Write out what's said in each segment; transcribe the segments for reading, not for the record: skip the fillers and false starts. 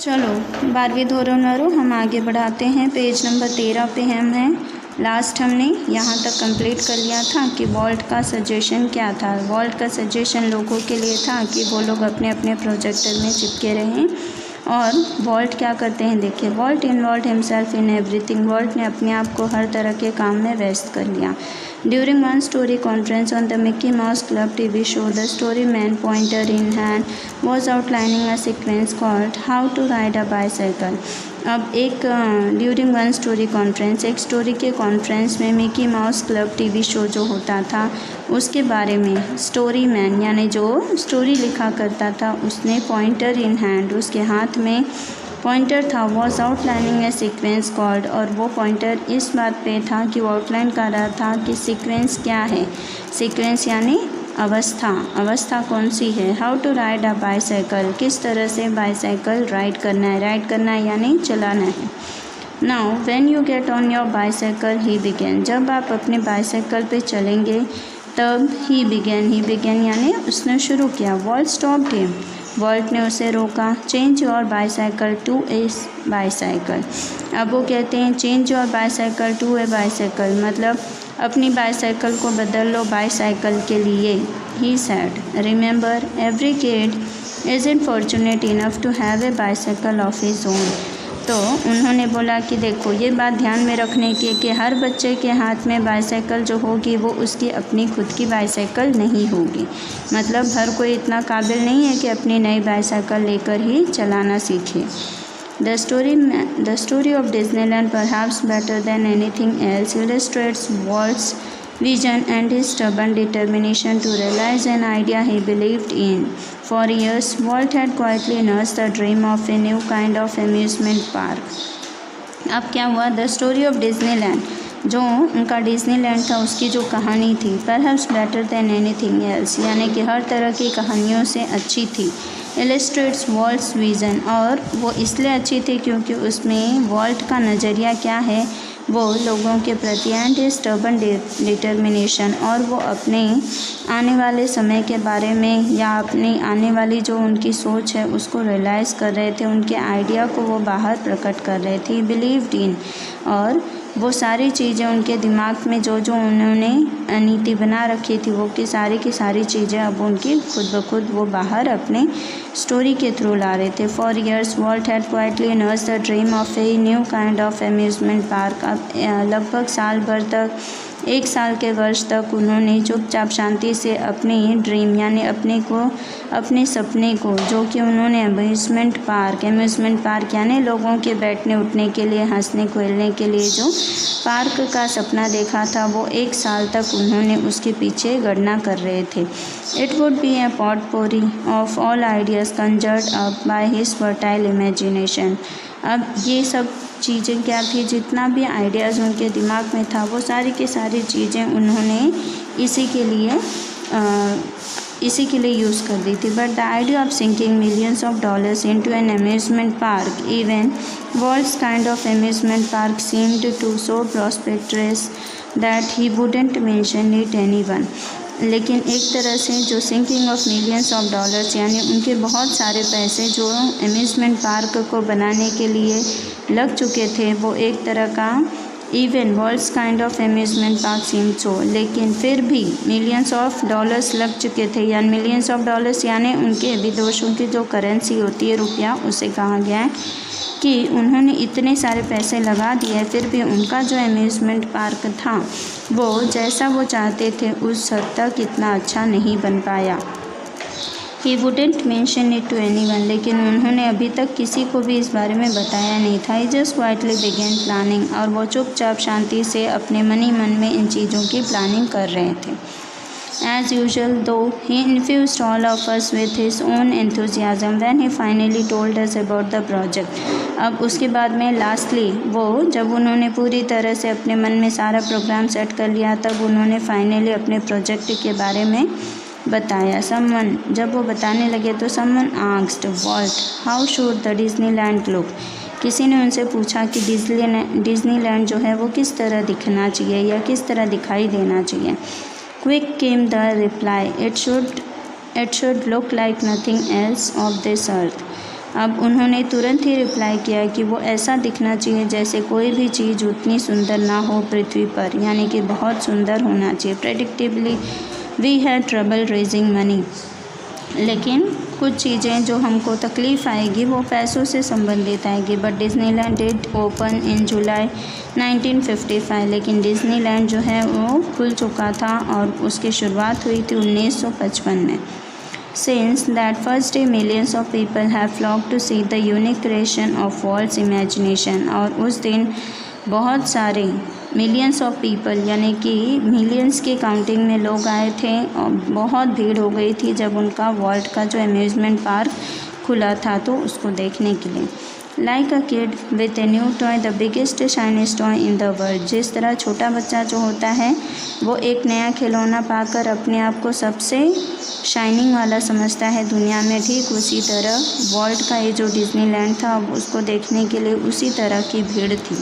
चलो 12वीं धोरण वालों हम आगे बढ़ाते हैं। पेज नंबर 13 पे हम हैं। लास्ट हमने यहाँ तक कंप्लीट कर लिया था कि वॉल्ट का सजेशन क्या था। वॉल्ट का सजेशन लोगों के लिए था कि वो लोग अपने अपने प्रोजेक्टर में चिपके रहें। और वॉल्ट क्या करते हैं, देखिए, Walt involve himself in everything. Walt ने अपने आप को हर तरह के काम में व्यस्त कर लिया। During one story conference on the Mickey Mouse Club TV show, the story man pointer in hand was outlining a sequence called how to ride a bicycle. अब एक ड्यूरिंग वन स्टोरी कॉन्फ्रेंस, एक story के conference में Mickey Mouse Club TV show जो होता था उसके बारे में स्टोरी मैन यानी जो स्टोरी लिखा करता था उसने पॉइंटर इन हैंड, उसके हाथ में पॉइंटर था, was outlining A sequence called, और वो पॉइंटर इस बात पे था कि वो आउटलाइन कर रहा था कि सीक्वेंस क्या है। सीक्वेंस यानी अवस्था, अवस्था कौन सी है। How to ride a bicycle, किस तरह से बाईसाइकिल राइड करना है। राइड करना है यानी चलाना है। Now when you get on your bicycle he begin, जब आप अपने बाईसाइकिल पे चलेंगे तब ही बिगेन यानी उसने शुरू किया। वॉल्ट स्टॉप्ड हिम, वॉल्ट ने उसे रोका। Change your bicycle to a bicycle, अब वो कहते हैं change your bicycle to a bicycle, मतलब अपनी बाईसाइकिल को बदल लो बाईसाइकिल के लिए। He said remember every kid isn't fortunate enough to have a bicycle of his own. तो उन्होंने बोला कि देखो, ये बात ध्यान में रखने की कि हर बच्चे के हाथ में बाईसाइकिल जो होगी वो उसकी अपनी खुद की बाईसाइकिल नहीं होगी। मतलब हर कोई इतना काबिल नहीं है कि अपनी नई बाईसाइकिल लेकर ही चलाना सीखे। The story of Disneyland, perhaps better than anything else, illustrates Walt's vision and his stubborn determination to realize an idea he believed in. For years, Walt had quietly nursed the dream of a new kind of amusement park. अब क्या हुआ, the story of Disneyland, जो उनका Disneyland था उसकी जो कहानी थी, perhaps better than anything else, यानी कि हर तरह की कहानियों से अच्छी थी। इलस्ट्रेट्स वॉल्ट्स विज़न, और वो इसलिए अच्छी थी क्योंकि उसमें वॉल्ट का नज़रिया क्या है, वो लोगों के प्रति एंड स्टबर्न डिटर्मिनेशन, और वो अपने आने वाले समय के बारे में या अपनी आने वाली जो उनकी सोच है उसको रियलाइज़ कर रहे थे, उनके आइडिया को वो बाहर प्रकट कर रहे थे। बिलीव्ड इन, और वो सारी चीज़ें उनके दिमाग में जो जो उन्होंने नीति बना रखी थी वो की सारी चीज़ें अब उनकी खुद ब खुद वो बाहर अपने स्टोरी के थ्रू ला रहे थे। For years Walt had quietly nursed the dream of a new kind of amusement park. अब लगभग साल भर तक, 1 साल के वर्ष तक उन्होंने चुपचाप शांति से अपनी ड्रीम यानी अपने सपने को, जो कि उन्होंने अम्यूज़मेंट पार्क यानी लोगों के बैठने उठने के लिए, हंसने खेलने के लिए जो पार्क का सपना देखा था, वो 1 साल तक उन्होंने उसके पीछे गणना कर रहे थे। It would be a potpourri of all ideas conjured up by his fertile imagination. अब ये सब चीज़ें क्या थी, जितना भी आइडियाज़ उनके दिमाग में था वो सारी की सारी चीज़ें उन्होंने इसी के लिए यूज़ कर दी थी। But the idea of sinking millions of dollars into an amusement park, even Walt's kind of amusement park, seemed to so preposterous that he wouldn't mention it anyone. लेकिन एक तरह से जो sinking of millions of dollars यानी उनके बहुत सारे पैसे जो अम्यूज़मेंट पार्क को बनाने के लिए लग चुके थे, वो एक तरह का even Walt's kind of amusement park seem so, लेकिन फिर भी मिलियंस ऑफ डॉलर्स लग चुके थे। यानी मिलियंस ऑफ डॉलर्स यानी उनके विदेशों की जो करेंसी होती है रुपया, उसे कहा गया है कि उन्होंने इतने सारे पैसे लगा दिए, फिर भी उनका जो अम्यूज़मेंट पार्क था वो जैसा वो चाहते थे उस हद तक इतना अच्छा नहीं बन पाया। He wouldn't mention it to anyone, लेकिन उन्होंने अभी तक किसी को भी इस बारे में बताया नहीं था। ही जस्ट क्वाइटली बिगेन प्लानिंग, और वो चुपचाप शांति से अपने मन ही मन में इन चीज़ों की प्लानिंग कर रहे थे। As usual, though, he infused all of us with his own enthusiasm when he finally told us about the project. अब उसके बाद में लास्टली जब उन्होंने पूरी तरह से अपने मन में सारा प्रोग्राम सेट कर लिया, तब उन्होंने फाइनली अपने प्रोजेक्ट के बारे में बताया। जब वो बताने लगे तो someone asked Walt, how should the Disneyland look? किसी ने उनसे पूछा कि डिज्नीलैंड जो है वो किस तरह दिखना चाहिए या किस तरह दिखाई देना चाहिए। Quick came the reply, it should look like nothing else of this earth. अब उन्होंने तुरंत ही रिप्लाई किया कि वो ऐसा दिखना चाहिए जैसे कोई भी चीज़ उतनी सुंदर ना हो पृथ्वी पर, यानी कि बहुत सुंदर होना चाहिए। Predictably we had trouble raising money, लेकिन कुछ चीज़ें जो हमको तकलीफ़ आएगी वो पैसों से संबंधित आएगी। But Disneyland did open in July 1955, लेकिन डिज्नीलैंड जो है वो खुल चुका था और उसकी शुरुआत हुई थी 1955 में। Since that first day, millions of people have flocked to see the unique creation of Walt's imagination, और उस दिन बहुत सारे मिलियंस ऑफ पीपल यानी कि मिलियंस की काउंटिंग में लोग आए थे और बहुत भीड़ हो गई थी जब उनका वॉल्ट का जो अम्यूज़मेंट पार्क खुला था तो उसको देखने के लिए। Like a kid with a new toy the biggest shiniest toy in the world, जिस तरह छोटा बच्चा जो होता है वो एक नया खिलौना पाकर अपने आप को सबसे शाइनिंग वाला समझता है दुनिया में, ठीक उसी तरह वॉल्ट का ये जो डिज्नीलैंड था उसको देखने के लिए उसी तरह की भीड़ थी।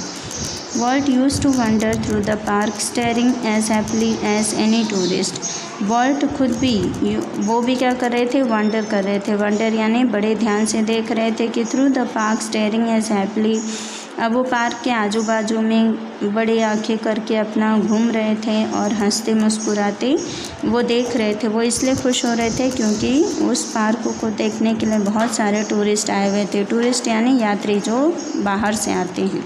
Walt used to wander through the park staring as happily as any tourist. Walt खुद भी वो भी क्या कर रहे थे, वंडर कर रहे थे। वंडर यानी बड़े ध्यान से देख रहे थे कि through the park staring as happily, अब वो पार्क के आजू बाजू में बड़ी आंखें करके अपना घूम रहे थे और हंसते मुस्कुराते वो देख रहे थे। वो इसलिए खुश हो रहे थे क्योंकि उस पार्क को देखने के लिए बहुत सारे टूरिस्ट आए हुए थे। टूरिस्ट यानी यात्री जो बाहर से आते हैं।